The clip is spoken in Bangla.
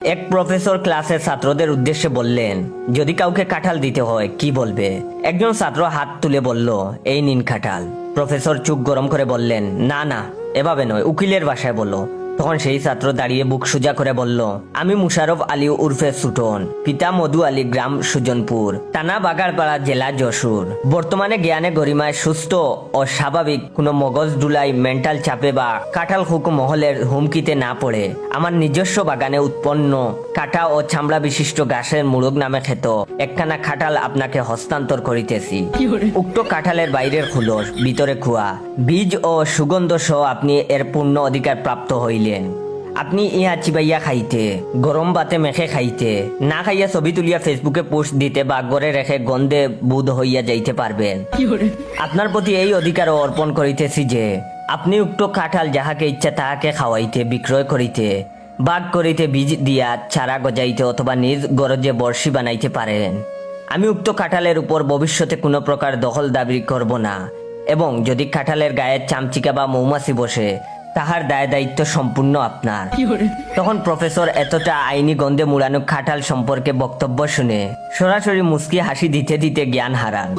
এক প্রফেসর ক্লাসের ছাত্রদের উদ্দেশ্যে বললেন, যদি কাউকে কাঁঠাল দিতে হয় কি বলবে? একজন ছাত্র হাত তুলে বলল, এই নিন কাঁঠাল। প্রফেসর চুপ গরম করে বললেন, না না, এভাবে নয়, উকিলের ভাষায় বলো। তখন সেই ছাত্র দাঁড়িয়ে বুক সোজা করে বলল, আমি মুশারফ আলী উর্ফে সুটন, পিতা মধু আলী, গ্রাম সুজনপুর, থানা বাগারপাড়া, জেলা যশোর। বর্তমানে জ্ঞানে গরিমায় সুস্থ ও স্বাভাবিক, কোনো মগজ ডুলাই, মেন্টাল চাপে বা কাঁঠাল হুক মহলের হুমকিতে না পড়ে আমার নিজস্ব বাগানে উৎপন্ন কাটা ও চামড়া বিশিষ্ট ঘাসের মুরগ নামে খ্যাত একখানা কাঁঠাল আপনাকে হস্তান্তর করিতেছি। উক্ত কাঁঠালের বাইরের খুলস, ভিতরে খোয়া, বীজ ও সুগন্ধ সহ আপনি এর পূর্ণ অধিকার প্রাপ্ত হইলেন। আপনি ইহা চিবাইয়া খাইতে, গরম ভাতে মেখে খাইতে, না খাইয়া ছবি তুলিয়া ফেসবুকে পোস্ট দিতে বা ঘরে রেখে গন্ধে বুধ হইয়া যাইতে পারবেন। আপনার প্রতি এই অধিকার অর্পণ করিতেছি যে আপনি উক্ত কাঁঠাল যাহাকে ইচ্ছা তাহাকে খাওয়াইতে, বিক্রয় করিতে, বাগ করিতে, বীজ দিয়া চারা গজাইতে অথবা নিজ গরজে বর্ষি বানাইতে পারেন। আমি উক্ত কাঁঠালের উপর ভবিষ্যতে কোনো প্রকার দখল দাবি করব না, এবং যদি কাঁঠালের গায়ে চামচিকা বা মৌমাছি বসে তাহার দায় দায়িত্ব সম্পূর্ণ আপনার। তখন প্রফেসর এতটা আইনি গন্ধে মুড়ানো কাঁঠাল সম্পর্কে বক্তব্য শুনে সরাসরি মুচকি হাসি দিতে দিতে জ্ঞান হারান।